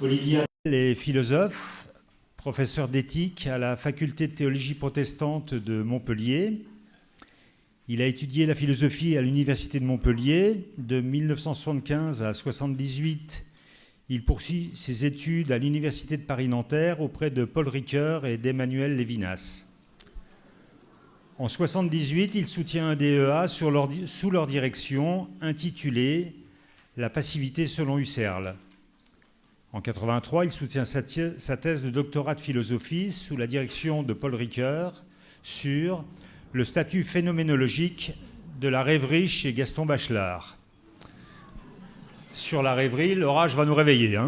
Olivier Abel est philosophe, professeur d'éthique à la faculté de théologie protestante de Montpellier. Il a étudié la philosophie à l'université de Montpellier. De 1975 à 1978, il poursuit ses études à l'université de Paris-Nanterre auprès de Paul Ricoeur et d'Emmanuel Lévinas. En 1978, il soutient un DEA sous leur direction intitulé « La passivité selon Husserl ». En 1983, il soutient sa thèse de doctorat de philosophie sous la direction de Paul Ricoeur sur le statut phénoménologique de la rêverie chez Gaston Bachelard. Sur la rêverie, l'orage va nous réveiller.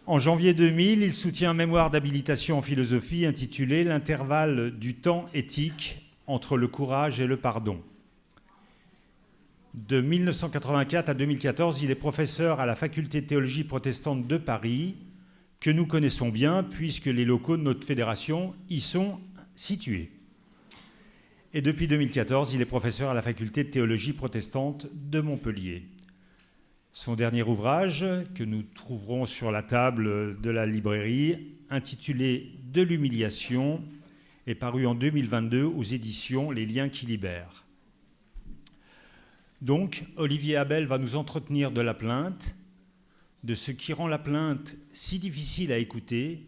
En janvier 2000, il soutient un mémoire d'habilitation en philosophie intitulé « L'intervalle du temps éthique entre le courage et le pardon ». De 1984 à 2014, il est professeur à la faculté de théologie protestante de Paris, que nous connaissons bien puisque les locaux de notre fédération y sont situés. Et depuis 2014, il est professeur à la faculté de théologie protestante de Montpellier. Son dernier ouvrage, que nous trouverons sur la table de la librairie, intitulé « De l'humiliation », est paru en 2022 aux éditions Les Liens qui libèrent. Donc, Olivier Abel va nous entretenir de la plainte, de ce qui rend la plainte si difficile à écouter,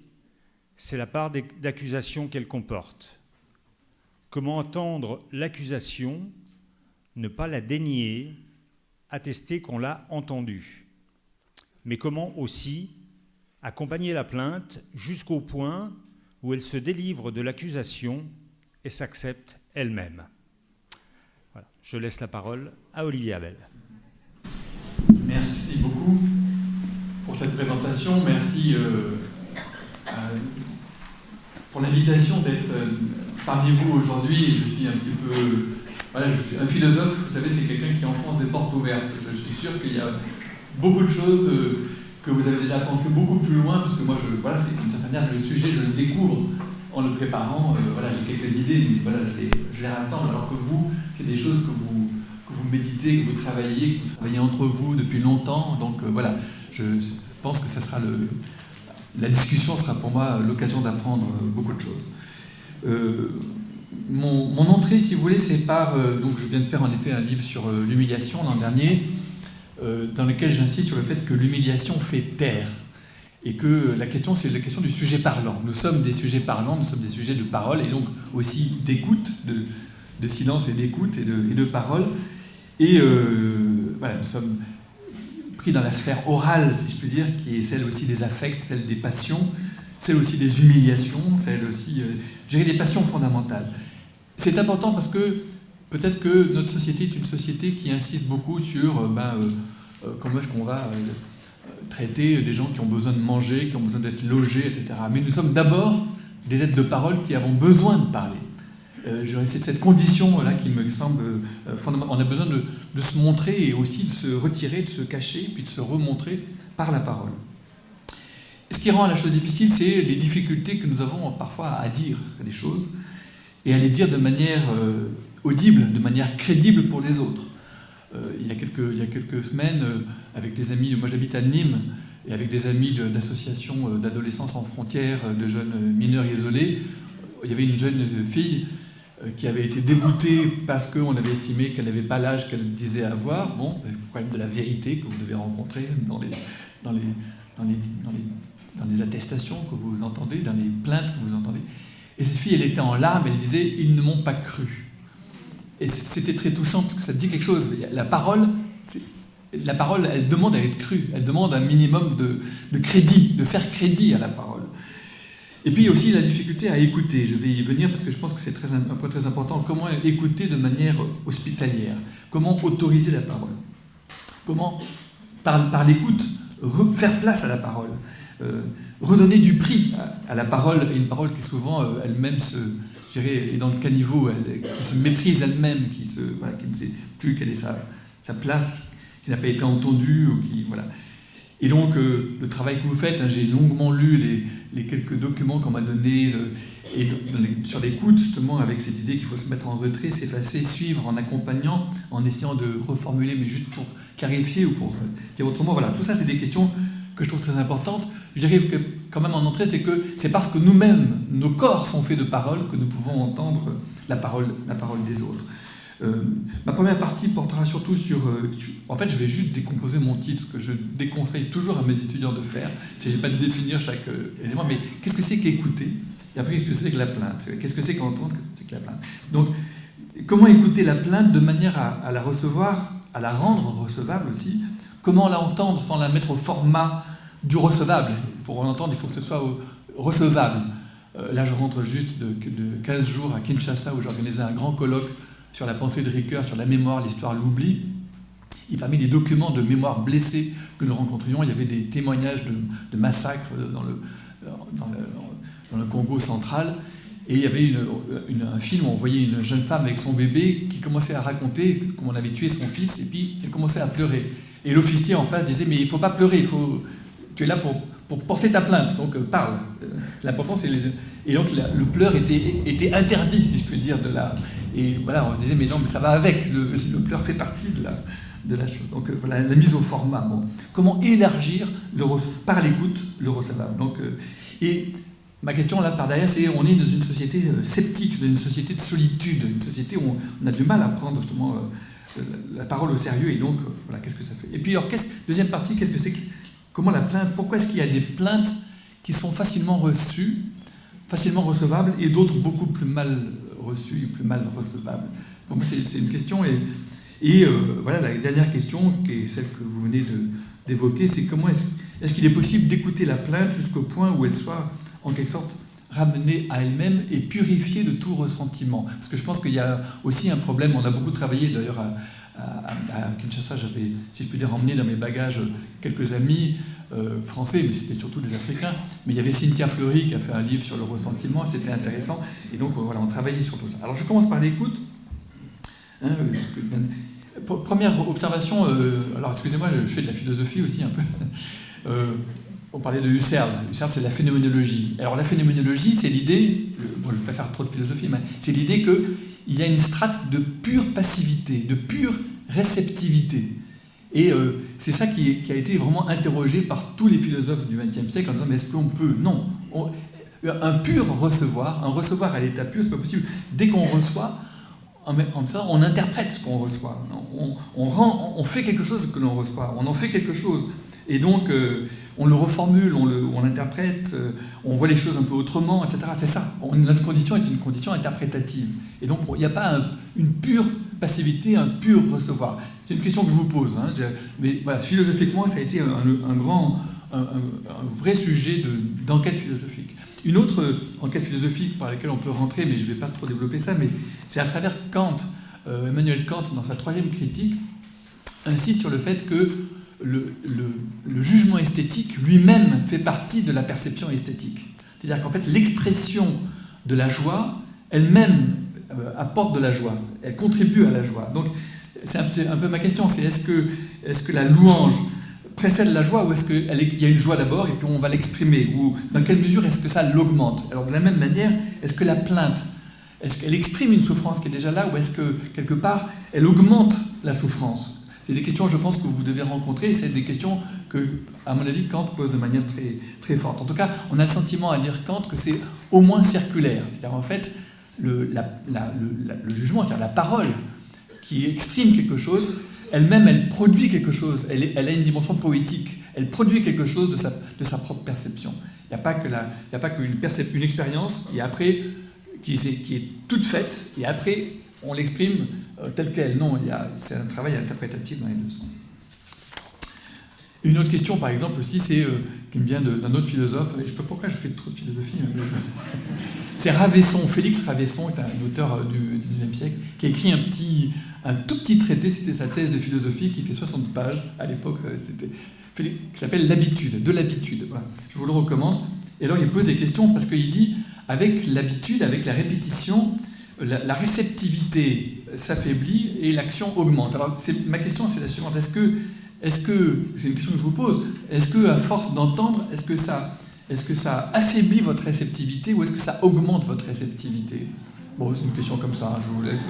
c'est la part d'accusation qu'elle comporte. Comment entendre l'accusation, ne pas la dénier, attester qu'on l'a entendue. Mais comment aussi accompagner la plainte jusqu'au point où elle se délivre de l'accusation et s'accepte elle-même. Voilà. Je laisse la parole à Olivier Abel. Merci beaucoup pour cette présentation. Merci pour l'invitation d'être parmi vous aujourd'hui. Je suis un petit peu... Voilà, je suis un philosophe, vous savez, c'est quelqu'un qui enfonce des portes ouvertes. Je suis sûr qu'il y a beaucoup de choses que vous avez déjà pensé beaucoup plus loin, parce que moi, voilà, c'est d'une certaine manière, le sujet, je le découvre en le préparant. Voilà, j'ai quelques idées, mais voilà, je les rassemble, alors que vous, c'est des choses que vous méditez, que vous travaillez entre vous depuis longtemps. Donc voilà, je pense que ça sera la discussion sera pour moi l'occasion d'apprendre beaucoup de choses. Mon entrée, si vous voulez, c'est par... donc je viens de faire en effet un livre sur l'humiliation l'an dernier, dans lequel j'insiste sur le fait que l'humiliation fait taire. Et que la question, c'est la question du sujet parlant. Nous sommes des sujets parlants, nous sommes des sujets de parole, et donc aussi d'écoute, de silence et d'écoute et de parole. Et voilà, nous sommes pris dans la sphère orale, si je puis dire, qui est celle aussi des affects, celle des passions, celle aussi des humiliations, celle aussi... gérer les passions fondamentales. C'est important parce que peut-être que notre société est une société qui insiste beaucoup sur comment est-ce qu'on va traiter des gens qui ont besoin de manger, qui ont besoin d'être logés, etc. Mais nous sommes d'abord des êtres de parole qui avons besoin de parler. C'est cette condition-là qui me semble fondamentale. On a besoin de se montrer et aussi de se retirer, de se cacher, puis de se remontrer par la parole. Ce qui rend la chose difficile, c'est les difficultés que nous avons parfois à dire des choses et à les dire de manière audible, de manière crédible pour les autres. Il y a quelques semaines, avec des amis, moi j'habite à Nîmes, et avec des amis d'associations d'adolescents sans frontières, de jeunes mineurs isolés, il y avait une jeune fille qui avait été déboutée parce qu'on avait estimé qu'elle n'avait pas l'âge qu'elle disait avoir. Bon, c'est le problème de la vérité que vous devez rencontrer dans les attestations que vous entendez, dans les plaintes que vous entendez. Et cette fille, elle était en larmes, elle disait « Ils ne m'ont pas cru ». Et c'était très touchant, parce que ça dit quelque chose. La parole, elle demande à être crue, elle demande un minimum de crédit, de faire crédit à la parole. Et puis il y a aussi la difficulté à écouter. Je vais y venir parce que je pense que c'est un point très important. Comment écouter de manière hospitalière? Comment autoriser la parole? Comment, par l'écoute, faire place à la parole? Redonner du prix à la parole, et une parole qui souvent elle-même est dans le caniveau, qui se méprise elle-même, qui ne sait plus quelle est sa place, qui n'a pas été entendue, ou qui, voilà. Et donc, le travail que vous faites, hein, j'ai longuement lu les quelques documents qu'on m'a donnés, sur l'écoute, justement, avec cette idée qu'il faut se mettre en retrait, s'effacer, suivre en accompagnant, en essayant de reformuler, mais juste pour clarifier ou pour dire autrement. Voilà, tout ça, c'est des questions que je trouve très importantes. Je dirais que, quand même, en entrée, c'est que c'est parce que nous-mêmes, nos corps sont faits de paroles, que nous pouvons entendre la parole des autres. Ma première partie portera surtout sur... en fait, je vais juste décomposer mon titre, ce que je déconseille toujours à mes étudiants de faire. C'est pas de définir chaque élément, mais qu'est-ce que c'est qu'écouter? Et après, qu'est-ce que c'est que la plainte? Qu'est-ce que c'est qu'entendre? Qu'est-ce que c'est que la plainte? Donc, comment écouter la plainte de manière à la recevoir, à la rendre recevable aussi? Comment l'entendre sans la mettre au format du recevable? Pour l'entendre, il faut que ce soit recevable. Là, je rentre juste de 15 jours à Kinshasa, où j'organisais un grand colloque sur la pensée de Ricoeur, sur la mémoire, l'histoire, l'oubli. Et parmi les documents de mémoire blessés que nous rencontrions, il y avait des témoignages de massacres dans le Congo central. Et il y avait un film où on voyait une jeune femme avec son bébé qui commençait à raconter comment on avait tué son fils, et puis elle commençait à pleurer. Et l'officier en face disait « Mais il ne faut pas pleurer, tu es là pour porter ta plainte, donc parle. L'important, c'est les... » Et donc le pleur était interdit, si je puis dire, de la... Et voilà, on se disait, mais non, mais ça va avec, le pleur fait partie de la chose. Donc voilà, la mise au format. Bon. Comment élargir, par l'écoute, le recevable. Donc, et ma question là, par derrière, c'est on est dans une société sceptique, dans une société de solitude, une société où on a du mal à prendre justement la parole au sérieux, et donc, voilà, qu'est-ce que ça fait? Et puis, alors, deuxième partie, qu'est-ce que c'est comment la plainte, pourquoi est-ce qu'il y a des plaintes qui sont facilement reçues, facilement recevables, et d'autres beaucoup plus mal reçues et plus mal recevables? Donc c'est une question, et voilà, la dernière question, qui est celle que vous venez d'évoquer, c'est comment est-ce qu'il est possible d'écouter la plainte jusqu'au point où elle soit, en quelque sorte, ramenée à elle-même et purifiée de tout ressentiment? Parce que je pense qu'il y a aussi un problème, on a beaucoup travaillé d'ailleurs à Kinshasa, j'avais, si je puis dire, emmené dans mes bagages quelques amis français, mais c'était surtout des Africains. Mais il y avait Cynthia Fleury qui a fait un livre sur le ressentiment, c'était intéressant. Et donc voilà, on travaillait sur tout ça. Alors je commence par l'écoute. Première observation, alors excusez-moi, je fais de la philosophie aussi un peu. On parlait de Husserl. Husserl, c'est la phénoménologie. Alors la phénoménologie, c'est l'idée, bon, je ne vais pas faire trop de philosophie, mais c'est l'idée qu'il y a une strate de pure passivité, de pure réceptivité. Et c'est ça qui a été vraiment interrogé par tous les philosophes du XXe siècle en disant, mais est-ce qu'on peut? Non. Un pur recevoir, un recevoir à l'état pur, c'est pas possible. Dès qu'on reçoit, on interprète ce qu'on reçoit. On fait quelque chose que l'on reçoit. On en fait quelque chose. Et donc, on le reformule, on l'interprète, on voit les choses un peu autrement, etc. C'est ça. Notre condition est une condition interprétative. Et donc, il n'y a pas une pure passivité, un pur recevoir. C'est une question que je vous pose. Hein. Mais voilà, philosophiquement, ça a été un vrai sujet d'enquête philosophique. Une autre enquête philosophique par laquelle on peut rentrer, mais je ne vais pas trop développer ça, mais c'est à travers Kant. Emmanuel Kant, dans sa troisième critique, insiste sur le fait que le jugement esthétique lui-même fait partie de la perception esthétique. C'est-à-dire qu'en fait, l'expression de la joie, elle-même apporte de la joie, elle contribue à la joie. Donc, c'est un peu ma question, c'est est-ce que la louange précède la joie, ou est-ce qu'il y a une joie d'abord et puis on va l'exprimer, ou dans quelle mesure est-ce que ça l'augmente? Alors de la même manière, est-ce que la plainte, est-ce qu'elle exprime une souffrance qui est déjà là, ou est-ce que quelque part elle augmente la souffrance? C'est des questions, je pense, que vous devez rencontrer, et c'est des questions que, à mon avis, Kant pose de manière très, très forte. En tout cas, on a le sentiment à lire Kant que c'est au moins circulaire. C'est-à-dire en fait, le jugement, c'est-à-dire la parole qui exprime quelque chose, elle-même, elle produit quelque chose, elle a une dimension poétique, elle produit quelque chose de sa propre perception. Il n'y a pas qu'une expérience, et après, qui est toute faite, et après, on l'exprime telle qu'elle. Non, c'est un travail interprétatif dans les deux sens. Une autre question, par exemple, aussi, qui me vient d'un autre philosophe, je ne sais pas pourquoi je fais trop de philosophie, c'est Ravesson. Félix Ravesson est un auteur du XIXe siècle, qui a écrit un tout petit traité, c'était sa thèse de philosophie, qui fait 60 pages, à l'époque, qui s'appelle L'habitude, de l'habitude. Voilà. Je vous le recommande. Et alors, il pose des questions, parce qu'il dit, avec l'habitude, avec la répétition, la réceptivité s'affaiblit et l'action augmente. Alors, ma question, c'est la suivante. est-ce que, c'est une question que je vous pose, est-ce que à force d'entendre, est-ce que ça affaiblit votre réceptivité ou est-ce que ça augmente votre réceptivité? Bon, c'est une question comme ça, je vous laisse.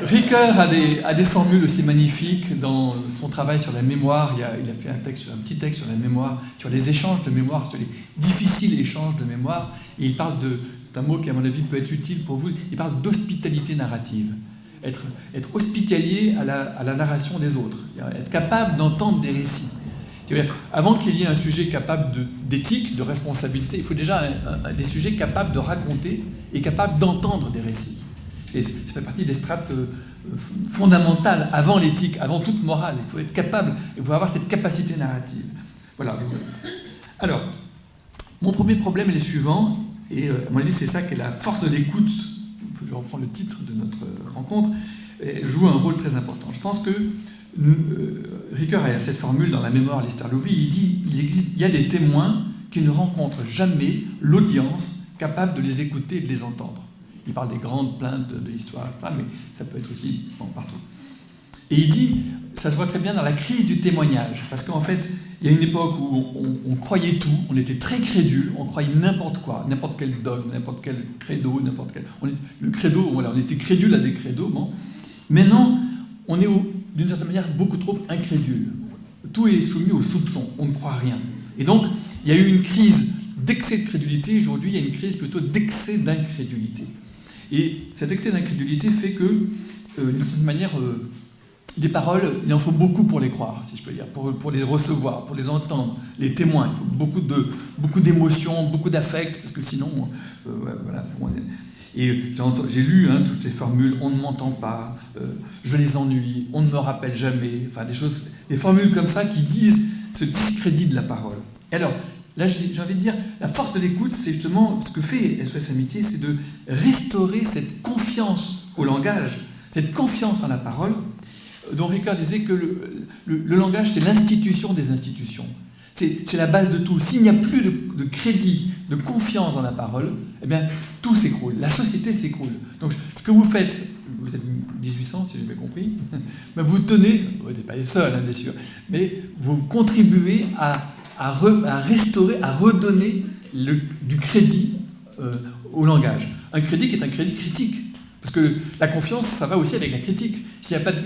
Ricoeur a des formules aussi magnifiques dans son travail sur la mémoire. Il a fait un petit texte sur la mémoire, sur les échanges de mémoire, sur les difficiles échanges de mémoire. Et il parle c'est un mot qui à mon avis peut être utile pour vous, il parle d'hospitalité narrative. Être hospitalier à la narration des autres, être capable d'entendre des récits. C'est-à-dire, avant qu'il y ait un sujet capable d'éthique, de responsabilité, il faut déjà des sujets capables de raconter et capables d'entendre des récits. Ça fait partie des strates fondamentales avant l'éthique, avant toute morale. Il faut être capable, il faut avoir cette capacité narrative. Voilà. Alors, mon premier problème est le suivant, et à mon avis, c'est ça qui est la force de l'écoute. Je reprends le titre de notre rencontre, joue un rôle très important. Je pense que Ricoeur a cette formule dans la mémoire Lister-Lobby, il dit il y a des témoins qui ne rencontrent jamais l'audience capable de les écouter et de les entendre. Il parle des grandes plaintes de l'histoire, mais ça peut être aussi partout. Et il dit, ça se voit très bien dans la crise du témoignage, parce qu'en fait, il y a une époque où on croyait tout, on était très crédule, on croyait n'importe quoi, n'importe quel dogme, n'importe quel credo, le credo, voilà, on était crédule à des credos. Bon. Maintenant, on est d'une certaine manière beaucoup trop incrédule. Tout est soumis au soupçon, on ne croit rien. Et donc, il y a eu une crise d'excès de crédulité, aujourd'hui il y a une crise plutôt d'excès d'incrédulité. Et cet excès d'incrédulité fait que, d'une certaine manière, les paroles, il en faut beaucoup pour les croire, si je peux dire, pour les recevoir, pour les entendre, les témoins. Il faut beaucoup d'émotions, beaucoup d'affect, parce que sinon, voilà. Et j'ai lu toutes ces formules, on ne m'entend pas, je les ennuie, on ne me rappelle jamais, enfin des formules comme ça qui disent ce discrédit de la parole. Et alors, là, j'ai envie de dire, la force de l'écoute, c'est justement ce que fait SOS Amitié, c'est de restaurer cette confiance au langage, cette confiance en la parole, dont Ricoeur disait que le langage, c'est l'institution des institutions. C'est la base de tout. S'il n'y a plus de crédit, de confiance dans la parole, eh bien, tout s'écroule. La société s'écroule. Donc, ce que vous faites, vous êtes 1800, si j'ai bien compris, mais vous tenez, vous n'êtes pas les seuls, bien sûr, mais vous contribuez à restaurer, à redonner du crédit au langage. Un crédit qui est un crédit critique. Parce que la confiance, ça va aussi avec la critique. S'il n'y a pas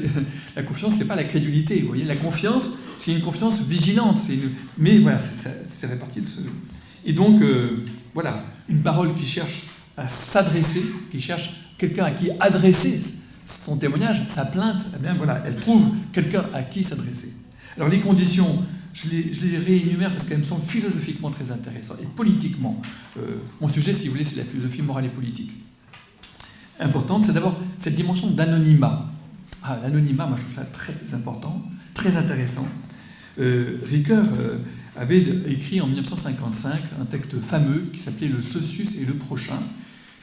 la confiance, c'est pas la crédulité. Vous voyez, la confiance, c'est une confiance vigilante. Mais voilà, c'est réparti de ce... Et donc, voilà, une parole qui cherche à s'adresser, qui cherche quelqu'un à qui adresser son témoignage, sa plainte, eh bien voilà, elle trouve quelqu'un à qui s'adresser. Alors les conditions, je les réénumère parce qu'elles me semblent philosophiquement très intéressantes et politiquement. Mon sujet, si vous voulez, c'est la philosophie morale et politique. Importante, c'est d'abord cette dimension d'anonymat. L'anonymat, moi je trouve ça très important, très intéressant. Ricoeur avait écrit en 1955 un texte fameux qui s'appelait « Le Socius et le prochain »,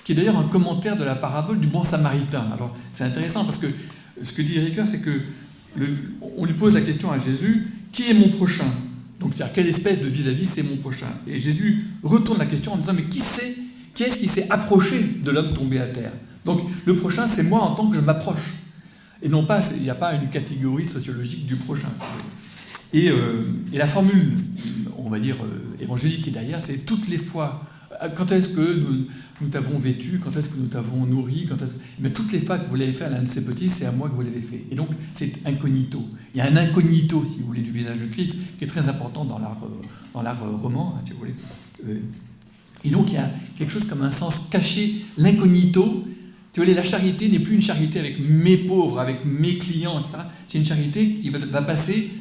qui est d'ailleurs un commentaire de la parabole du bon samaritain. Alors c'est intéressant parce que ce que dit Ricoeur, c'est que on lui pose la question à Jésus, qui est mon prochain? Donc c'est-à-dire quelle espèce de vis-à-vis c'est mon prochain? Et Jésus retourne la question en disant, mais qui est-ce qui s'est approché de l'homme tombé à terre? Donc le prochain, c'est moi en tant que je m'approche. Et non pas, il n'y a pas une catégorie sociologique du prochain. Et la formule, on va dire, évangélique qui est derrière, c'est toutes les fois, quand est-ce que nous t'avons vêtu, quand est-ce que nous t'avons nourri, mais toutes les fois que vous l'avez fait à l'un de ces petits, c'est à moi que vous l'avez fait. Et donc, c'est incognito. Il y a un incognito, si vous voulez, du visage de Christ, qui est très important dans l'art roman, si vous voulez. Et donc, il y a quelque chose comme un sens caché, l'incognito. Si vous voulez, la charité n'est plus une charité avec mes pauvres, avec mes clients, etc. C'est une charité qui va passer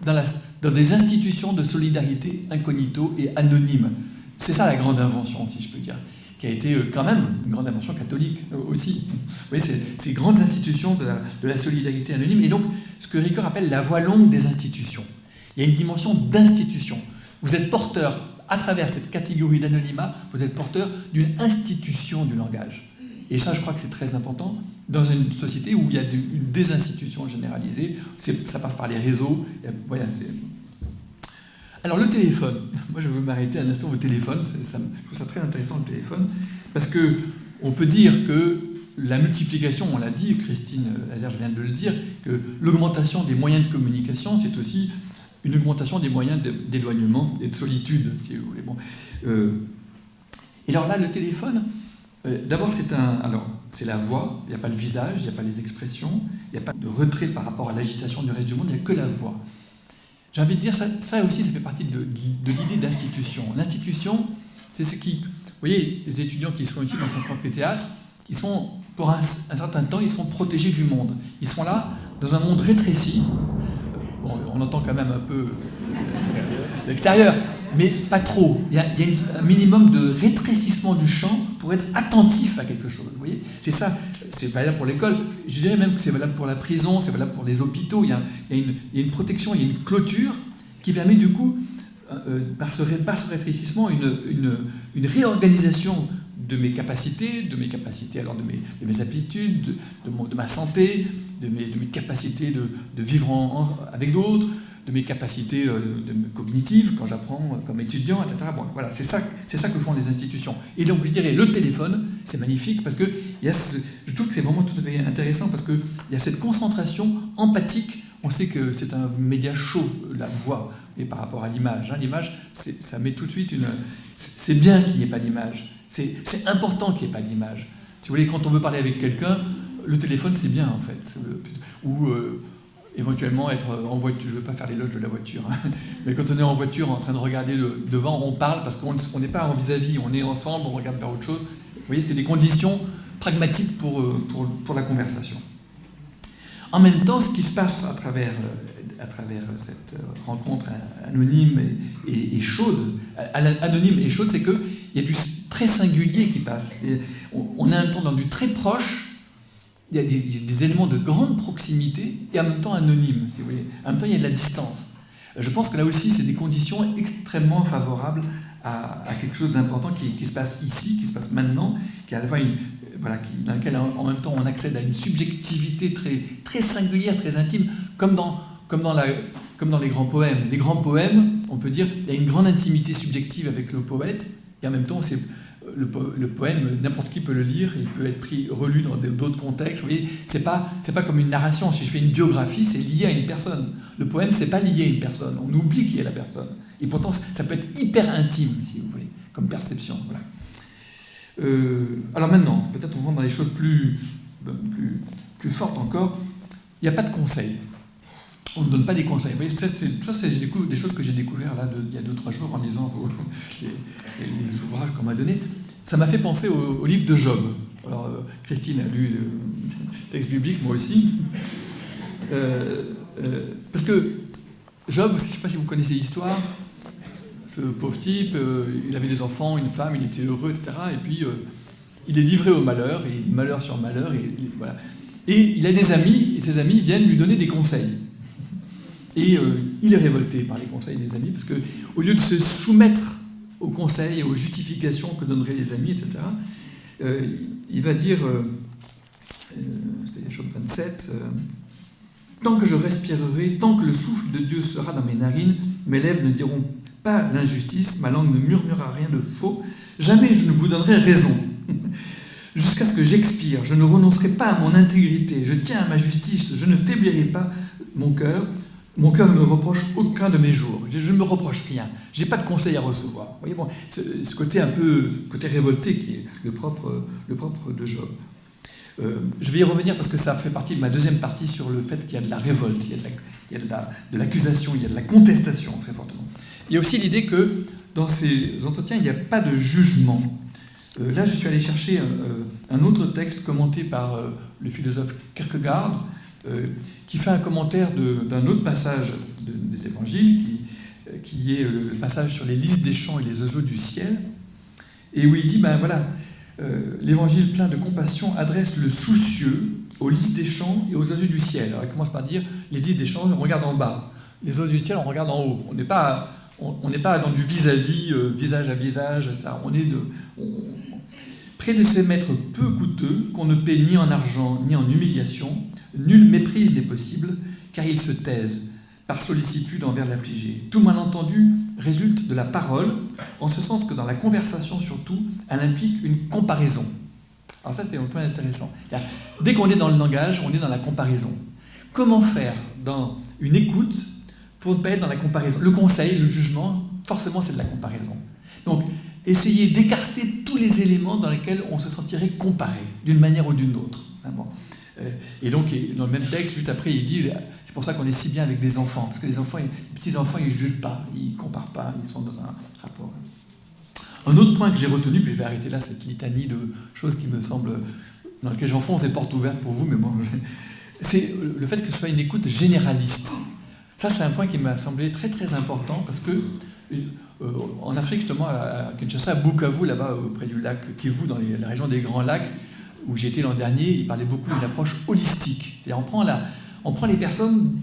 dans des institutions de solidarité incognito et anonyme. C'est ça la grande invention, si je peux dire, qui a été quand même une grande invention catholique aussi. Vous voyez, ces grandes institutions de la solidarité anonyme. Et donc, ce que Ricoeur appelle la voie longue des institutions. Il y a une dimension d'institution. Vous êtes porteur, à travers cette catégorie d'anonymat, vous êtes porteur d'une institution du langage. Et ça, je crois que c'est très important dans une société où il y a une désinstitution généralisée. Ça passe par les réseaux. Voilà, alors, le téléphone. Moi, je veux m'arrêter un instant au téléphone. Je trouve ça très intéressant, le téléphone. Parce qu'on peut dire que la multiplication, on l'a dit, Christine Lazare vient de le dire, que l'augmentation des moyens de communication, c'est aussi une augmentation des moyens d'éloignement et de solitude, si vous voulez. Bon. Et alors là, le téléphone, d'abord c'est la voix, il n'y a pas le visage, il n'y a pas les expressions, il n'y a pas de retrait par rapport à l'agitation du reste du monde, il n'y a que la voix. J'ai envie de dire, ça aussi, ça fait partie de l'idée d'institution. L'institution, c'est ce qui... Vous voyez, les étudiants qui sont ici dans le centre de théâtre, ils sont, pour un certain temps, ils sont protégés du monde. Ils sont là, dans un monde rétréci. Bon, on entend quand même un peu l'extérieur, mais pas trop. Il y a un minimum de rétrécissement du champ pour être attentif à quelque chose. Vous voyez, c'est ça, c'est valable pour l'école. Je dirais même que c'est valable pour la prison, c'est valable pour les hôpitaux. Il y a une protection, il y a une clôture qui permet du coup, par ce rétrécissement, une réorganisation de mes capacités, alors de mes aptitudes, de ma santé, de mes capacités de vivre avec d'autres, de mes capacités cognitives quand j'apprends comme étudiant, etc. Bon, voilà, c'est ça que font les institutions. Et donc, je dirais, le téléphone, c'est magnifique parce que je trouve que c'est vraiment tout à fait intéressant parce qu'il y a cette concentration empathique. On sait que c'est un média chaud, la voix, et par rapport à l'image. L'image, ça met tout de suite c'est bien qu'il n'y ait pas d'image. C'est important qu'il n'y ait pas d'image. Si vous voulez, quand on veut parler avec quelqu'un, le téléphone, c'est bien, en fait. Ou éventuellement être en voiture. Je ne veux pas faire l'éloge de la voiture. Mais quand on est en voiture, en train de regarder devant, on parle parce qu'on n'est pas en vis-à-vis. On est ensemble, on regarde vers autre chose. Vous voyez, c'est des conditions pragmatiques pour la conversation. En même temps, ce qui se passe à travers cette rencontre anonyme et chaude, anonyme et chaude, c'est qu'il y a du très singulier qui passe. On est en même temps dans du très proche, il y a des éléments de grande proximité et en même temps anonyme, si vous voulez. En même temps, il y a de la distance. Je pense que là aussi, c'est des conditions extrêmement favorables à quelque chose d'important qui se passe ici, qui se passe maintenant, qui est à la fois dans laquelle en même temps on accède à une subjectivité très, très singulière, très intime, comme dans les grands poèmes. Les grands poèmes, on peut dire, il y a une grande intimité subjective avec le poète, et en même temps, le poème, n'importe qui peut le lire, il peut être relu dans d'autres contextes. Vous voyez, c'est pas comme une narration. Si je fais une biographie, c'est lié à une personne. Le poème, c'est pas lié à une personne. On oublie qui est la personne. Et pourtant, ça peut être hyper intime, si vous voulez, comme perception. Voilà. Alors maintenant, peut-être on rentre dans les choses plus fortes encore. Il n'y a pas de conseils. On ne donne pas des conseils. Vous voyez, c'est des choses que j'ai découvertes là, il y a 2-3 jours en lisant les ouvrages qu'on m'a donnés. Ça m'a fait penser au livre de Job. Alors, Christine a lu le texte biblique, moi aussi. Parce que Job, je ne sais pas si vous connaissez l'histoire, ce pauvre type, il avait des enfants, une femme, il était heureux, etc. Et puis, il est livré au malheur, et malheur sur malheur, voilà. Et il a des amis, et ses amis viennent lui donner des conseils. Et il est révolté par les conseils des amis, parce qu'au lieu de se soumettre aux conseils et aux justifications que donneraient les amis, etc., il va dire, c'était Job 27, tant que je respirerai, tant que le souffle de Dieu sera dans mes narines, mes lèvres ne diront pas l'injustice, ma langue ne murmurera rien de faux, jamais je ne vous donnerai raison. Jusqu'à ce que j'expire, je ne renoncerai pas à mon intégrité, je tiens à ma justice, je ne faiblirai pas mon cœur ne me reproche aucun de mes jours, je ne me reproche rien, je n'ai pas de conseil à recevoir. Vous voyez, bon, ce côté côté révolté qui est le propre de Job. Je vais y revenir parce que ça fait partie de ma deuxième partie sur le fait qu'il y a de la révolte, il y a de l'accusation, il y a de la contestation très fortement. Il y a aussi l'idée que dans ces entretiens, il n'y a pas de jugement. Là, je suis allé chercher un autre texte commenté par le philosophe Kierkegaard, qui fait un commentaire d'un autre passage des évangiles, qui est le passage sur les lys des champs et les oiseaux du ciel, et où il dit, l'évangile plein de compassion adresse le soucieux aux lys des champs et aux oiseaux du ciel. Alors il commence par dire, les lys des champs, on regarde en bas, les oiseaux du ciel, on regarde en haut. On n'est pas dans du vis-à-vis, visage à visage, ça. Près de ces maîtres peu coûteux, qu'on ne paie ni en argent ni en humiliation, nulle méprise n'est possible, car ils se taisent, par sollicitude envers l'affligé. Tout malentendu résulte de la parole, en ce sens que dans la conversation surtout, elle implique une comparaison. Alors ça, c'est un point intéressant. Dès qu'on est dans le langage, on est dans la comparaison. Comment faire dans une écoute pour ne pas être dans la comparaison? Le conseil, le jugement, forcément, c'est de la comparaison. Donc, essayer d'écarter tous les éléments dans lesquels on se sentirait comparé, d'une manière ou d'une autre. Bon. Et donc, dans le même texte, juste après, il dit, c'est pour ça qu'on est si bien avec des enfants, parce que les petits-enfants, ils ne jugent pas, ils ne comparent pas, ils sont dans un rapport. Un autre point que j'ai retenu, puis je vais arrêter là, cette litanie de choses qui me semblent, dans lesquelles j'enfonce des portes ouvertes pour vous, mais bon, c'est le fait que ce soit une écoute généraliste. Ça, c'est un point qui m'a semblé très très important, parce que en Afrique, justement, à Kinshasa, à Bukavu, là-bas, près du lac Kivu, dans la région des Grands Lacs, où j'ai été l'an dernier, il parlait beaucoup d'une approche holistique. C'est-à-dire, on prend les personnes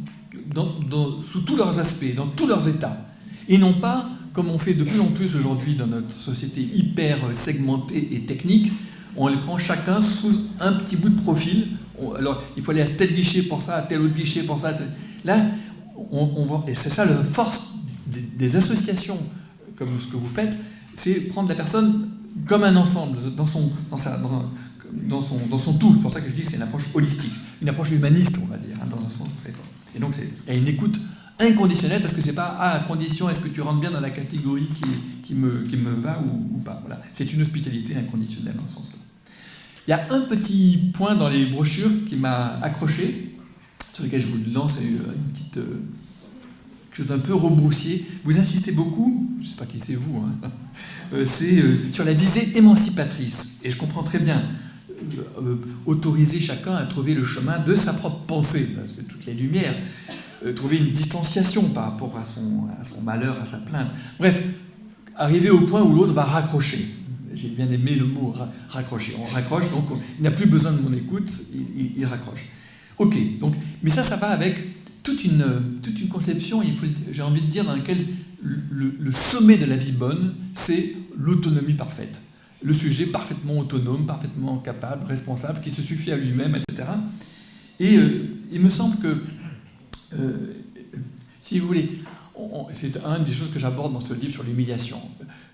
sous tous leurs aspects, dans tous leurs états, et non pas, comme on fait de plus en plus aujourd'hui dans notre société hyper segmentée et technique, on les prend chacun sous un petit bout de profil. Alors, il faut aller à tel guichet pour ça, à tel autre guichet pour ça. Là, et c'est ça la force des associations, comme ce que vous faites, c'est prendre la personne comme un ensemble, dans son tout. C'est pour ça que je dis que c'est une approche holistique, une approche humaniste, on va dire, dans un sens très fort. Et donc, il y a une écoute inconditionnelle, parce que c'est pas à condition est-ce que tu rentres bien dans la catégorie qui me va ou pas. Voilà. C'est une hospitalité inconditionnelle dans ce sens-là. Il y a un petit point dans les brochures qui m'a accroché, sur lequel je vous lance une petite quelque chose d'un peu rebroussier. Vous insistez beaucoup, je ne sais pas qui c'est vous, hein, c'est sur la visée émancipatrice. Et je comprends très bien. Autoriser chacun à trouver le chemin de sa propre pensée, c'est toutes les lumières. Trouver une distanciation par rapport à son malheur, à sa plainte. Bref, arriver au point où l'autre va raccrocher. J'ai bien aimé le mot raccrocher. On raccroche, donc il n'a plus besoin de mon écoute, il raccroche. Ok, donc, mais ça va avec toute une conception, j'ai envie de dire, dans laquelle le sommet de la vie bonne, c'est l'autonomie parfaite. Le sujet parfaitement autonome, parfaitement capable, responsable, qui se suffit à lui-même, etc. Et il me semble que, si vous voulez, c'est une des choses que j'aborde dans ce livre sur l'humiliation.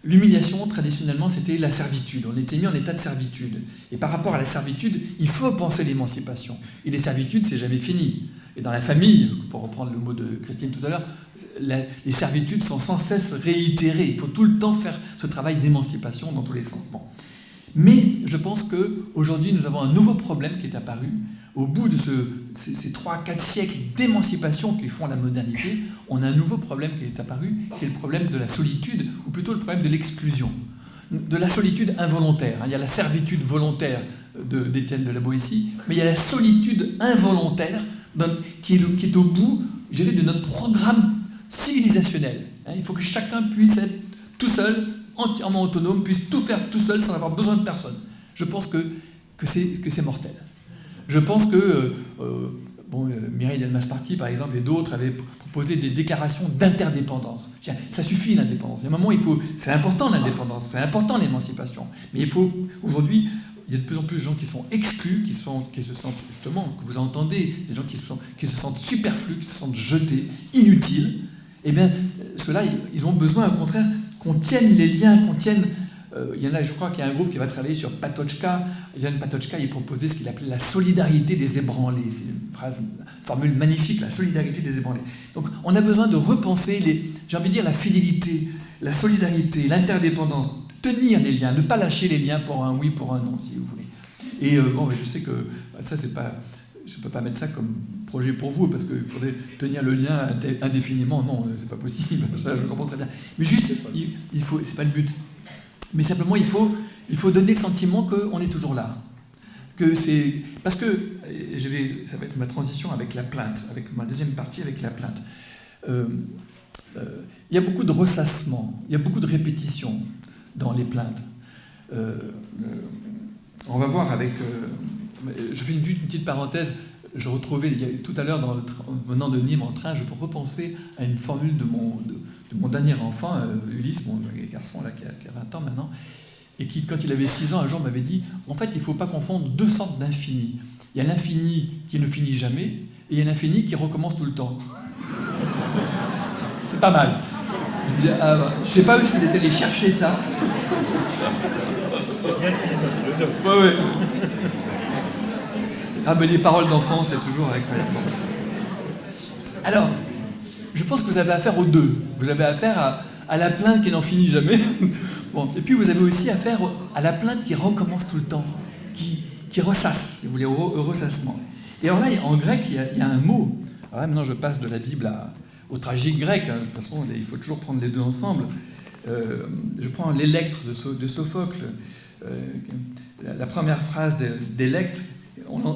L'humiliation, traditionnellement, c'était la servitude. On était mis en état de servitude. Et par rapport à la servitude, il faut penser l'émancipation. Et les servitudes, c'est jamais fini. Et dans la famille, pour reprendre le mot de Christine tout à l'heure, les servitudes sont sans cesse réitérées. Il faut tout le temps faire ce travail d'émancipation dans tous les sens. Bon. Mais je pense qu'aujourd'hui, nous avons un nouveau problème qui est apparu. Au bout de ces 3-4 siècles d'émancipation qui font la modernité, on a un nouveau problème qui est apparu, qui est le problème de la solitude, ou plutôt le problème de l'exclusion. De la solitude involontaire. Il y a la servitude volontaire d'Étienne de la Boétie, mais il y a la solitude involontaire qui est au bout, je dirais, de notre programme civilisationnel. Il faut que chacun puisse être tout seul, entièrement autonome, puisse tout faire tout seul sans avoir besoin de personne. Je pense que c'est mortel. Je pense que Mireille Delmas-Marty, par exemple, et d'autres avaient proposé des déclarations d'interdépendance. Ça suffit l'indépendance. Il y a un moment, c'est important l'indépendance, c'est important l'émancipation. Mais il faut, aujourd'hui, il y a de plus en plus de gens qui sont exclus, qui se sentent, justement, que vous entendez, des gens qui se sentent superflus, qui se sentent jetés, inutiles. Eh bien, ceux-là, ils ont besoin, au contraire, qu'on tienne les liens, qu'on tienne... il y en a, je crois qu'il y a un groupe qui va travailler sur Patočka. Yann Patočka, il proposait ce qu'il appelait la solidarité des ébranlés. C'est une formule magnifique, la solidarité des ébranlés. Donc, on a besoin de repenser, j'ai envie de dire, la fidélité, la solidarité, l'interdépendance, tenir les liens, ne pas lâcher les liens pour un oui, pour un non, si vous voulez. Et je sais que ça, c'est pas... Je ne peux pas mettre ça comme projet pour vous, parce qu'il faudrait tenir le lien indéfiniment. Non, c'est pas possible, ça, je comprends très bien. Mais juste, c'est pas le but. Mais simplement, il faut donner le sentiment qu'on est toujours là. Parce que, ça va être ma transition avec la plainte, avec ma deuxième partie avec la plainte. Il y a beaucoup de ressassement, il y a beaucoup de répétitions dans les plaintes. On va voir avec... je fais une petite parenthèse. Je retrouvais tout à l'heure, en venant de Nîmes en train, je peux repenser à une formule de mon dernier enfant, Ulysse, mon garçon là, qui a 20 ans maintenant, et qui, quand il avait 6 ans, un jour m'avait dit « En fait, il ne faut pas confondre deux sortes d'infini. Il y a l'infini qui ne finit jamais, et il y a l'infini qui recommence tout le temps. » C'est pas mal. Je ne sais pas où il était allé chercher ça. C'est bien le fils d'un philosophe. Ouais, ouais. Ah, mais les paroles d'enfant, c'est toujours incroyable. Alors, je pense que vous avez affaire aux deux. Vous avez affaire à la plainte qui n'en finit jamais. Bon, et puis vous avez aussi affaire à la plainte qui recommence tout le temps, qui ressasse, si vous voulez, au ressassement. Et alors là, en grec, il y a un mot. Alors là, maintenant, je passe de la Bible au tragique grec. Hein. De toute façon, il faut toujours prendre les deux ensemble. Je prends l'Électre de Sophocle. La première phrase d'Électre,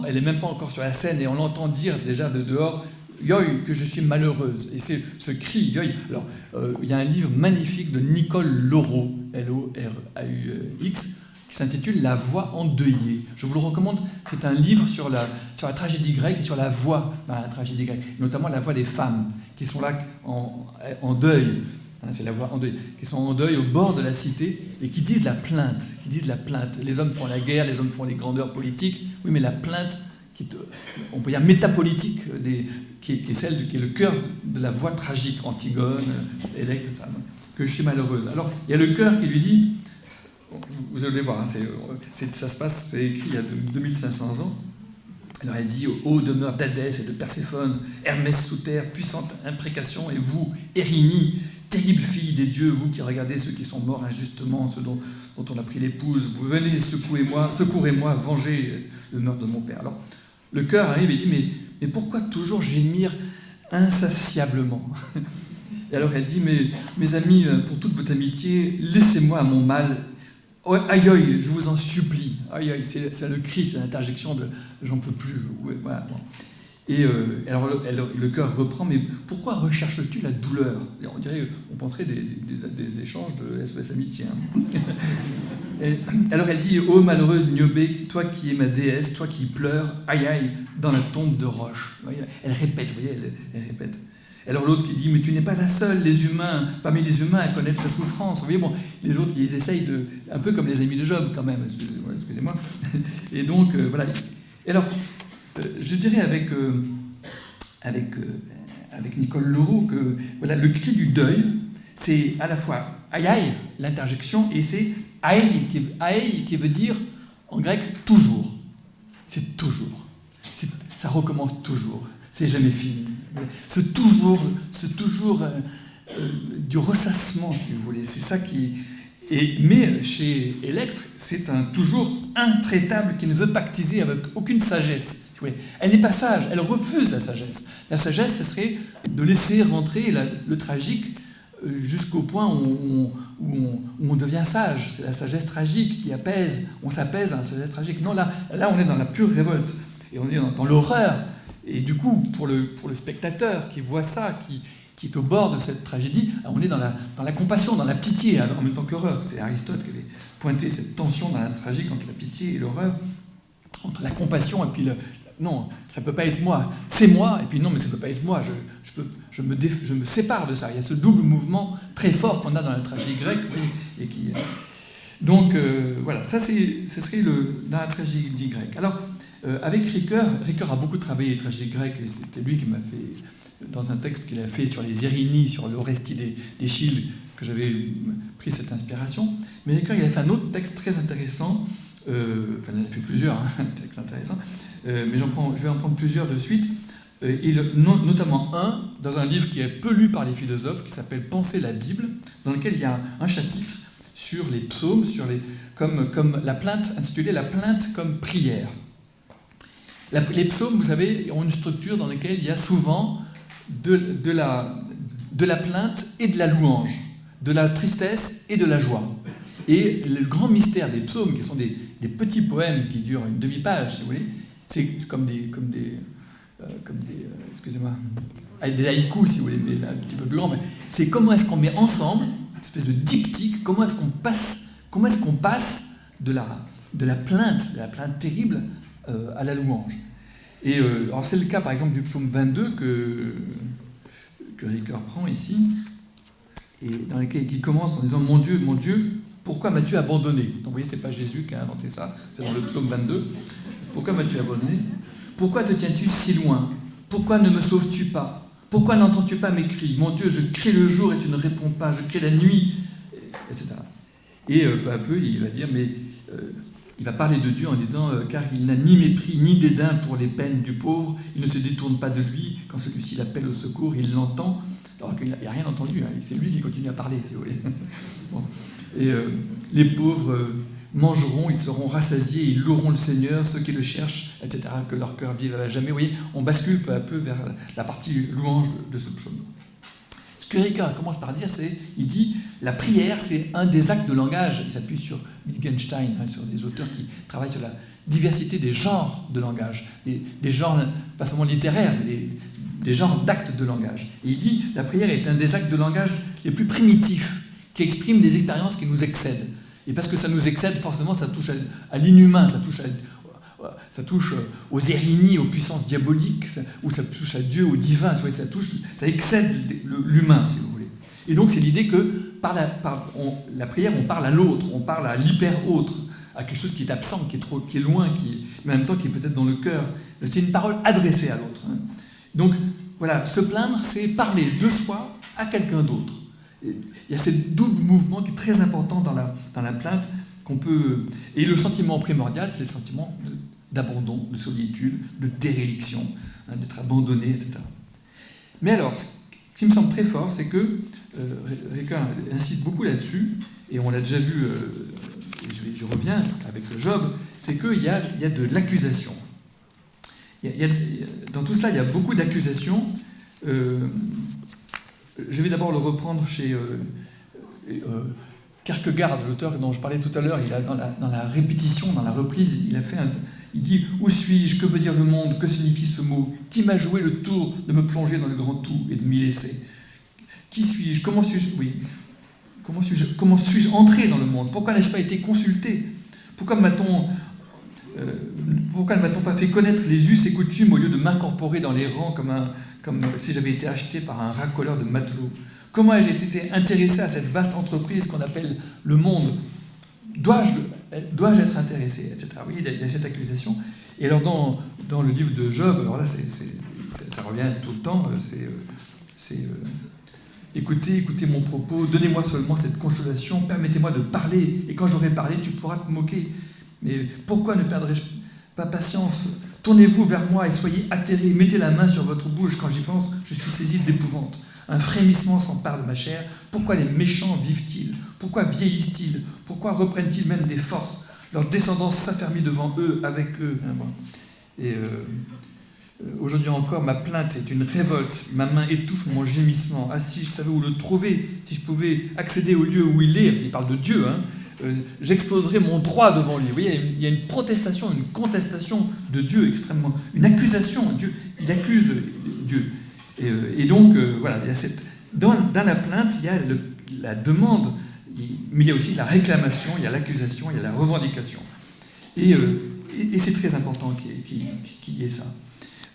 elle n'est même pas encore sur la scène, et on l'entend dire déjà de dehors, « Yoï, que je suis malheureuse ». Et c'est ce cri, « Yoï ». Alors, il y a un livre magnifique de Nicole Loraux, L-O-R-A-U-X, qui s'intitule « La voix endeuillée ». Je vous le recommande, c'est un livre sur la tragédie grecque et sur la voix dans la tragédie grecque, notamment la voix des femmes, qui sont là en deuil. C'est la voix en deuil, qui sont en deuil au bord de la cité et qui disent la plainte, Les hommes font la guerre, les hommes font les grandeurs politiques. Oui, mais la plainte, on peut dire métapolitique, qui est le cœur de la voix tragique, Antigone, Électre, ça, que je suis malheureuse. Alors, il y a le cœur qui lui dit, vous allez voir, ça se passe, c'est écrit il y a 2500 ans. Alors elle dit, ô demeure d'Hadès et de Perséphone, Hermès sous terre, puissante imprécation, et vous, Érynie, terrible fille des dieux, vous qui regardez ceux qui sont morts injustement, ceux dont on a pris l'épouse, vous venez, secourez-moi, vengez le meurtre de mon père. Alors, le cœur arrive et dit, mais pourquoi toujours gémir insatiablement? Et alors elle dit, mes amis, pour toute votre amitié, laissez-moi à mon mal. Ouais, aïe, aïe, je vous en supplie. Aïe, aïe, c'est le cri, c'est l'interjection de j'en peux plus. Ouais, voilà. Et alors le cœur reprend, mais pourquoi recherches-tu la douleur? On dirait, on penserait des échanges de SOS Amitié. Hein. Et, alors elle dit, ô malheureuse Niobé, toi qui es ma déesse, toi qui pleures, aïe aïe, dans la tombe de roche. Elle répète, vous voyez, elle répète. Alors l'autre qui dit, mais tu n'es pas la seule, parmi les humains à connaître la souffrance. Vous voyez, bon, les autres, ils essayent un peu comme les amis de Job quand même, excusez-moi. Et donc, voilà. Et alors, je dirais avec Nicole Loraux que voilà, le cri du deuil, c'est à la fois aïe aïe, l'interjection, et c'est aïe qui veut dire en grec toujours. C'est toujours. Ça recommence toujours. C'est jamais fini. C'est toujours du ressassement, si vous voulez. C'est ça qui. Mais chez Électre, c'est un toujours intraitable qui ne veut pactiser avec aucune sagesse. Elle n'est pas sage, elle refuse la sagesse. La sagesse, ce serait de laisser rentrer le tragique jusqu'au point où on devient sage. C'est la sagesse tragique qui apaise. On s'apaise à la sagesse tragique. Non, là, on est dans la pure révolte. Et on est dans l'horreur. Et du coup, pour le spectateur qui voit ça, qui est au bord de cette tragédie, on est dans la compassion, dans la pitié, en même temps que l'horreur. C'est Aristote qui avait pointé cette tension dans la tragique entre la pitié et l'horreur, entre la compassion et puis non, ça ne peut pas être moi, c'est moi, et puis non, mais ça ne peut pas être moi, je me sépare de ça. Il y a ce double mouvement très fort qu'on a dans la tragédie grecque. Donc, voilà, ça ce serait dans la tragédie grecque. Alors, avec Ricoeur a beaucoup travaillé les tragédies grecques, et c'était lui qui m'a fait, dans un texte qu'il a fait sur les Érynies, sur l'Orestide d'Échille, que j'avais pris cette inspiration. Mais Ricoeur, il a fait un autre texte très intéressant, enfin, il en a fait plusieurs, textes intéressants, mais je vais en prendre plusieurs de suite, et notamment un, dans un livre qui est peu lu par les philosophes, qui s'appelle « Penser la Bible », dans lequel il y a un chapitre sur les psaumes, comme la plainte, intitulée « La plainte comme prière ». Les psaumes, vous savez, ont une structure dans laquelle il y a souvent de la plainte et de la louange, de la tristesse et de la joie. Et le grand mystère des psaumes, qui sont des petits poèmes qui durent une demi-page, si vous voulez, c'est comme des excusez-moi, des haïkus, si vous voulez, mais un petit peu plus grand, mais c'est comment est-ce qu'on met ensemble une espèce de diptyque, comment est-ce qu'on passe de la plainte terrible à la louange. Et alors c'est le cas par exemple du psaume 22 que Ricoeur prend ici, et dans lequel il commence en disant « Mon Dieu, pourquoi m'as-tu abandonné ?» Donc vous voyez, c'est pas Jésus qui a inventé ça, c'est dans le psaume 22. « Pourquoi m'as-tu abandonné? Pourquoi te tiens-tu si loin? Pourquoi ne me sauves-tu pas? Pourquoi n'entends-tu pas mes cris? Mon Dieu, je crie le jour et tu ne réponds pas, je crie la nuit, etc. » Et peu à peu, il va dire « Mais il va parler de Dieu en disant car il n'a ni mépris ni dédain pour les peines du pauvre, il ne se détourne pas de lui, quand celui-ci l'appelle au secours, il l'entend, alors qu'il n'a rien entendu, hein, c'est lui qui continue à parler, si vous voulez. Bon. Et les pauvres mangeront, ils seront rassasiés, ils loueront le Seigneur, ceux qui le cherchent, etc., que leur cœur vive à jamais. Vous voyez, on bascule peu à peu vers la partie louange de ce psaume. Ce que Ricoeur commence par dire, il dit, la prière, c'est un des actes de langage. Il s'appuie sur Wittgenstein, hein, sur des auteurs qui travaillent sur la diversité des genres de langage, des genres, pas seulement littéraires, mais des genres d'actes de langage. Et il dit, la prière est un des actes de langage les plus primitifs, qui expriment des expériences qui nous excèdent. Et parce que ça nous excède, forcément, ça touche à l'inhumain, ça touche aux érinies, aux puissances diaboliques, ou ça touche à Dieu, au divin, ça excède l'humain, si vous voulez. Et donc, c'est l'idée que par la prière, on parle à l'autre, on parle à l'hyper-autre, à quelque chose qui est absent, qui est loin, mais en même temps qui est peut-être dans le cœur. C'est une parole adressée à l'autre. Hein. Donc, voilà, se plaindre, c'est parler de soi à quelqu'un d'autre. Il y a ce double mouvement qui est très important dans la plainte qu'on peut... Et le sentiment primordial, c'est le sentiment d'abandon, de solitude, de déréliction, hein, d'être abandonné, etc. Mais alors, ce qui me semble très fort, c'est que Ricoeur insiste beaucoup là-dessus, et on l'a déjà vu, et je reviens avec le Job, c'est qu'il y a de l'accusation. Dans tout cela, il y a beaucoup d'accusations. Je vais d'abord le reprendre chez Kierkegaard, l'auteur dont je parlais tout à l'heure. Il a dans la répétition, dans la reprise, il dit « Où suis-je? Que veut dire le monde? Que signifie ce mot? Qui m'a joué le tour de me plonger dans le grand tout et de m'y laisser? Qui suis-je? Comment suis-je entré dans le monde? Pourquoi n'ai-je pas été consulté? Pourquoi ne m'a-t-on pas fait connaître les us et coutumes au lieu de m'incorporer dans les rangs comme si j'avais été acheté par un racoleur de matelots? Comment ai-je été intéressé à cette vaste entreprise qu'on appelle le monde? Dois-je être intéressé, etc. Oui, il y a cette accusation. Et alors dans le livre de Job, alors là ça revient tout le temps, écoutez mon propos, donnez-moi seulement cette consolation, permettez-moi de parler, et quand j'aurai parlé, tu pourras te moquer. Mais pourquoi ne perdrai-je pas patience? Tournez-vous vers moi et soyez atterrés, mettez la main sur votre bouche, quand j'y pense, je suis saisi d'épouvante. Un frémissement s'empare de ma chair. Pourquoi les méchants vivent-ils? Pourquoi vieillissent-ils? Pourquoi reprennent-ils même des forces? Leur descendance s'affermit devant eux, avec eux. Et aujourd'hui encore, ma plainte est une révolte. Ma main étouffe mon gémissement. Ah, si je savais où le trouver, si je pouvais accéder au lieu où il est, il parle de Dieu, hein, j'exposerais mon droit devant lui. Vous voyez, il y a une protestation, une contestation de Dieu extrêmement... Une accusation. Dieu, il accuse Dieu. Et donc, voilà, il y a dans la plainte, il y a la demande, mais il y a aussi la réclamation, il y a l'accusation, il y a la revendication. Et c'est très important qu'il y ait ça.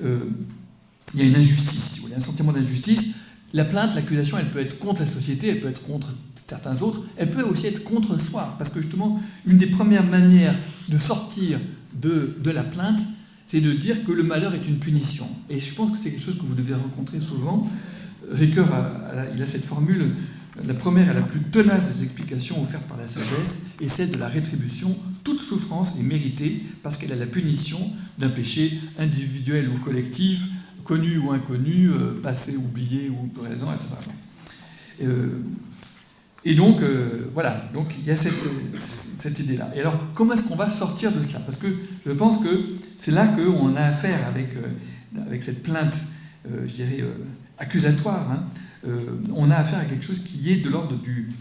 Il y a une injustice, il y a un sentiment d'injustice. La plainte, l'accusation, elle peut être contre la société, elle peut être contre certains autres, elle peut aussi être contre soi, parce que justement, une des premières manières de sortir de la plainte, c'est de dire que le malheur est une punition. Et je pense que c'est quelque chose que vous devez rencontrer souvent. Ricoeur, il a cette formule, la première et la plus tenace des explications offertes par la sagesse, est celle de la rétribution. Toute souffrance est méritée parce qu'elle est la punition d'un péché individuel ou collectif, connu ou inconnu, passé, oublié ou présent, etc. Et donc, voilà, donc il y a cette idée-là. Et alors, comment est-ce qu'on va sortir de cela? Parce que je pense que c'est là qu'on a affaire avec cette plainte, je dirais, accusatoire. Hein. On a affaire à quelque chose qui est de l'ordre du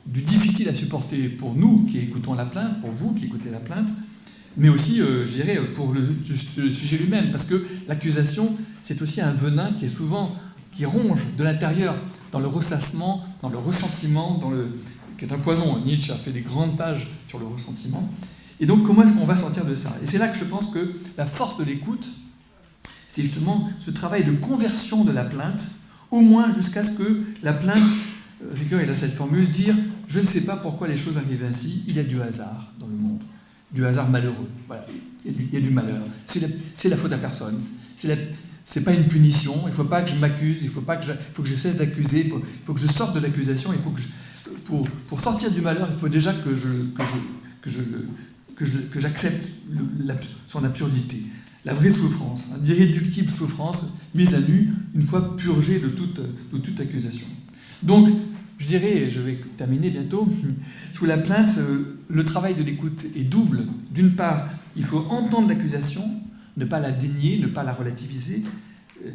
difficile à supporter pour nous qui écoutons la plainte, pour vous qui écoutez la plainte, mais aussi, je dirais, pour le sujet lui-même. Parce que l'accusation, c'est aussi un venin qui ronge de l'intérieur, dans le ressassement, dans le ressentiment, qui est un poison. Nietzsche a fait des grandes pages sur le ressentiment. Et donc, comment est-ce qu'on va sortir de ça? Et c'est là que je pense que la force de l'écoute, c'est justement ce travail de conversion de la plainte, au moins jusqu'à ce que la plainte, Ricoeur, il a cette formule, dire « Je ne sais pas pourquoi les choses arrivent ainsi, il y a du hasard dans le monde, du hasard malheureux. Voilà, il y a du malheur. C'est la faute à personne. C'est pas une punition, il ne faut pas que je m'accuse, il faut que je cesse d'accuser, il faut que je sorte de l'accusation, il faut que pour sortir du malheur, il faut déjà que je que j'accepte son absurdité. La vraie souffrance, une irréductible souffrance mise à nu une fois purgée de toute accusation. Donc, je dirais, et je vais terminer bientôt, sous la plainte, le travail de l'écoute est double. D'une part, il faut entendre l'accusation, ne pas la dénier, ne pas la relativiser,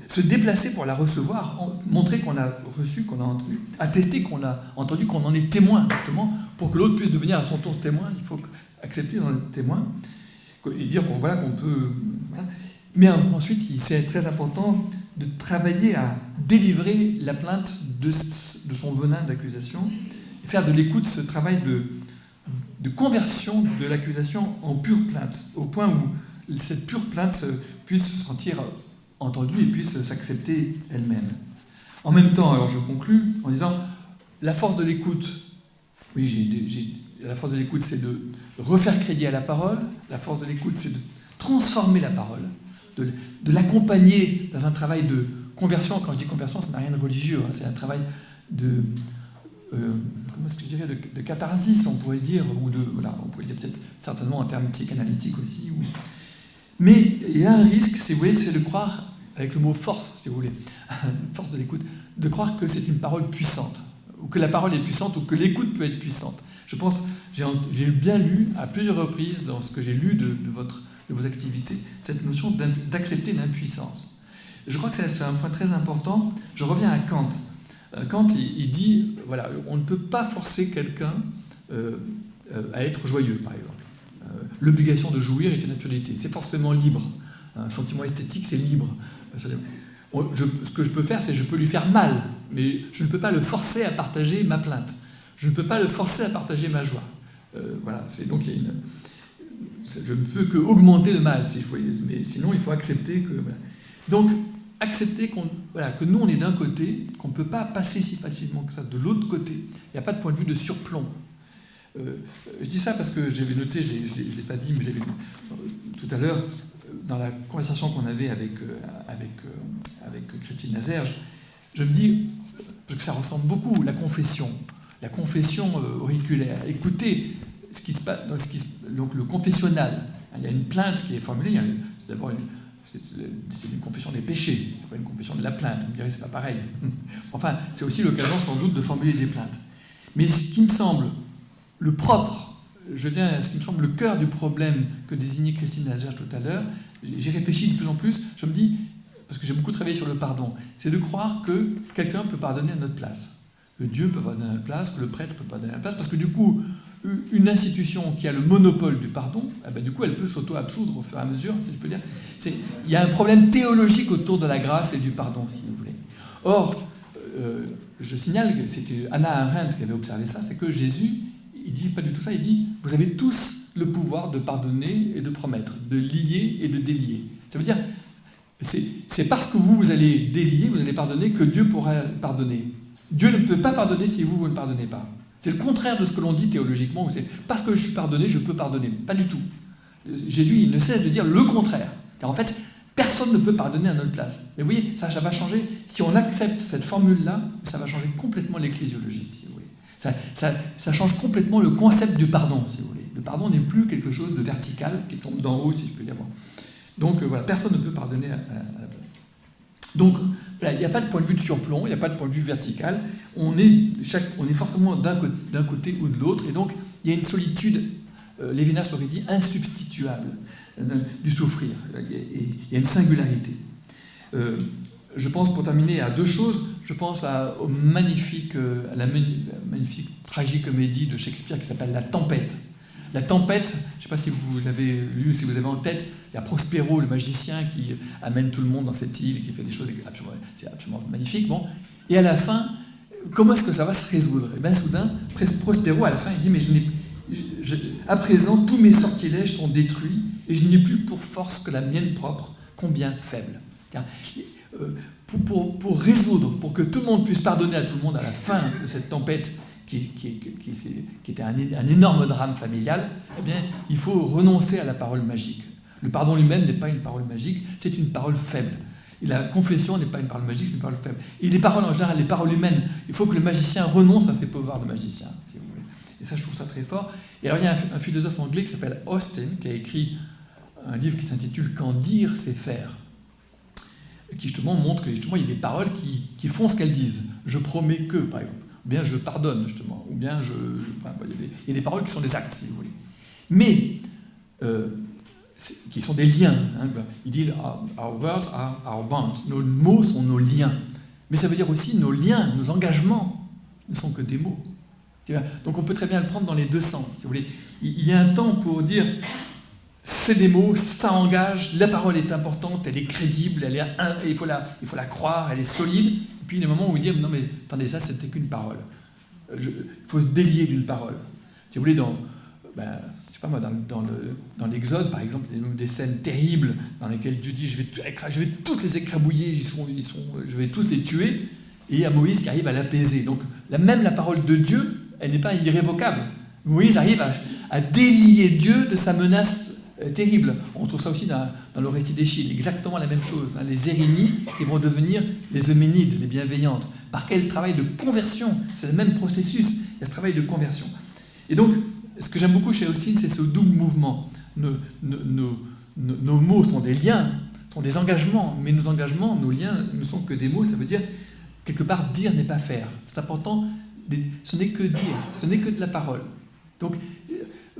se déplacer pour la recevoir, montrer qu'on a reçu, qu'on a entendu, attester qu'on a entendu, qu'on en est témoin, justement, pour que l'autre puisse devenir à son tour témoin. Il faut accepter d'en être témoin et dire qu'on peut... Mais ensuite, c'est très important de travailler à délivrer la plainte de son venin d'accusation et faire de l'écoute ce travail de conversion de l'accusation en pure plainte, au point où cette pure plainte puisse se sentir entendue et puisse s'accepter elle-même. En même temps, alors je conclus en disant, la force de l'écoute, oui, la force de l'écoute, c'est de refaire crédit à la parole, la force de l'écoute, c'est de transformer la parole, de l'accompagner dans un travail de conversion. Quand je dis conversion, ça n'a rien de religieux, c'est un travail de... comment est-ce que je dirais, de catharsis, on pourrait dire, ou on pourrait dire peut-être certainement en termes psychanalytiques aussi. Mais il y a un risque, si vous voulez, c'est de croire, avec le mot force, si vous voulez, force de l'écoute, de croire que c'est une parole puissante, ou que la parole est puissante, ou que l'écoute peut être puissante. Je pense, j'ai bien lu à plusieurs reprises dans ce que j'ai lu de vos activités, cette notion d'accepter l'impuissance. Je crois que c'est un point très important. Je reviens à Kant. Kant, il dit, voilà, on ne peut pas forcer quelqu'un à être joyeux, par exemple. L'obligation de jouir est une absurdité. C'est forcément libre. Un sentiment esthétique, c'est libre. Ce que je peux faire, c'est je peux lui faire mal, mais je ne peux pas le forcer à partager ma plainte. Je ne peux pas le forcer à partager ma joie. Voilà, donc je ne peux qu'augmenter le mal, si je voyais, mais sinon il faut accepter que... Voilà. Donc, accepter que nous on est d'un côté, qu'on ne peut pas passer si facilement que ça de l'autre côté. Il n'y a pas de point de vue de surplomb. Je dis ça parce que j'avais noté, je ne l'ai pas dit, mais je l'avais dit tout à l'heure, dans la conversation qu'on avait avec Christine Nazerge, je me dis, parce que ça ressemble beaucoup, la confession auriculaire. Écoutez ce qui se passe, donc le confessionnal. Il y a une plainte qui est formulée, c'est d'abord une confession des péchés, c'est pas une confession de la plainte, vous me direz c'est pas pareil. Enfin, c'est aussi l'occasion sans doute de formuler des plaintes. Mais ce qui me semble le propre, ce qui me semble le cœur du problème que désignait Christine Nazerge tout à l'heure, j'y réfléchis de plus en plus, je me dis, parce que j'ai beaucoup travaillé sur le pardon, c'est de croire que quelqu'un peut pardonner à notre place, que Dieu peut pardonner à notre place, que le prêtre peut pardonner à notre place, parce que du coup, une institution qui a le monopole du pardon, du coup, elle peut s'auto-absoudre au fur et à mesure, si je peux dire. Il y a un problème théologique autour de la grâce et du pardon, si vous voulez. Or, je signale que c'était Hannah Arendt qui avait observé ça, c'est que Jésus, il dit pas du tout ça, il dit « Vous avez tous le pouvoir de pardonner et de promettre, de lier et de délier. » Ça veut dire, c'est parce que vous allez délier, vous allez pardonner, que Dieu pourra pardonner. Dieu ne peut pas pardonner si vous ne pardonnez pas. C'est le contraire de ce que l'on dit théologiquement, où c'est parce que je suis pardonné, je peux pardonner. Pas du tout. Jésus, il ne cesse de dire le contraire. Car en fait, personne ne peut pardonner à notre place. Mais vous voyez, ça va changer. Si on accepte cette formule-là, ça va changer complètement l'ecclésiologie, si vous voulez. Ça change complètement le concept du pardon, si vous voulez. Le pardon n'est plus quelque chose de vertical, qui tombe d'en haut, si je peux dire. Donc voilà, personne ne peut pardonner à la place. Donc, il n'y a pas de point de vue de surplomb, il n'y a pas de point de vue vertical. On est forcément d'un côté ou de l'autre, et donc il y a une solitude, Lévinas aurait dit, insubstituable du souffrir. Il y a une singularité. Je pense, pour terminer, à deux choses. Je pense à la magnifique tragicomédie de Shakespeare qui s'appelle La Tempête. La Tempête, je ne sais pas si vous avez lu, si vous avez en tête, il y a Prospero, le magicien, qui amène tout le monde dans cette île et qui fait des choses absolument magnifiques. Bon. Et à la fin, comment est-ce que ça va se résoudre? Et bien soudain, Prospero, à la fin, il dit « Mais à présent, tous mes sortilèges sont détruits et je n'ai plus pour force que la mienne propre, combien faible. » Car, pour résoudre, pour que tout le monde puisse pardonner à tout le monde à la fin de cette tempête, qui était un énorme drame familial, eh bien, il faut renoncer à la parole magique. Le pardon lui-même n'est pas une parole magique, c'est une parole faible. Et la confession n'est pas une parole magique, c'est une parole faible. Et les paroles en général, les paroles humaines, il faut que le magicien renonce à ses pouvoirs de magicien, si vous voulez. Et ça, je trouve ça très fort. Et alors, il y a un philosophe anglais qui s'appelle Austin, qui a écrit un livre qui s'intitule « Quand dire, c'est faire », qui justement montre que justement, il y a des paroles qui font ce qu'elles disent. « Je promets que », par exemple. Ou bien « je pardonne », justement. Ou bien il y a des paroles qui sont des actes, si vous voulez. Mais, qui sont des liens. Hein. Il dit « Our words are our bonds ». Nos mots sont nos liens. Mais ça veut dire aussi nos liens, nos engagements ne sont que des mots. Donc on peut très bien le prendre dans les deux sens, si vous voulez. Il y a un temps pour dire c'est des mots, ça engage, la parole est importante, elle est crédible, il faut la croire, elle est solide. Et puis il y a des moments où il dit non mais attendez, ça c'était qu'une parole. Il faut se délier d'une parole. Si vous voulez, je sais pas moi, dans l'Exode par exemple, il y a des scènes terribles dans lesquelles Dieu dit je vais tous les écrabouiller, je vais tous les tuer. Et il y a Moïse qui arrive à l'apaiser. Donc même la parole de Dieu, elle n'est pas irrévocable. Moïse arrive à délier Dieu de sa menace terrible. On trouve ça aussi dans le récit d'Échille, exactement la même chose. Hein. Les Érénies, ils vont devenir les Euménides, les bienveillantes. Par quel travail de conversion? C'est le même processus, il y a ce travail de conversion. Et donc, ce que j'aime beaucoup chez Austin, c'est ce double mouvement. Nos mots sont des liens, sont des engagements, mais nos engagements, nos liens ne sont que des mots, ça veut dire, quelque part, dire n'est pas faire. C'est important. Ce n'est que dire, ce n'est que de la parole. Donc,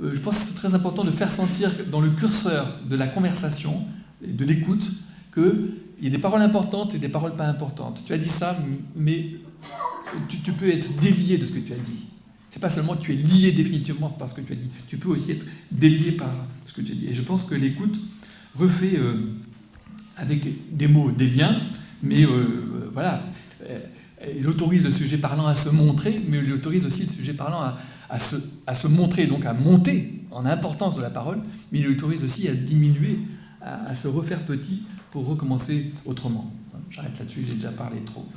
je pense que c'est très important de faire sentir dans le curseur de la conversation et de l'écoute qu'il y a des paroles importantes et des paroles pas importantes. Tu as dit ça, mais tu peux être délié de ce que tu as dit. C'est pas seulement que tu es lié définitivement par ce que tu as dit, tu peux aussi être délié par ce que tu as dit. Et je pense que l'écoute refait avec des mots, des liens, mais voilà. Il autorise le sujet parlant à se montrer, mais il autorise aussi le sujet parlant à se montrer, donc à monter en importance de la parole, mais il autorise aussi à diminuer, à se refaire petit pour recommencer autrement. J'arrête là-dessus, j'ai déjà parlé trop.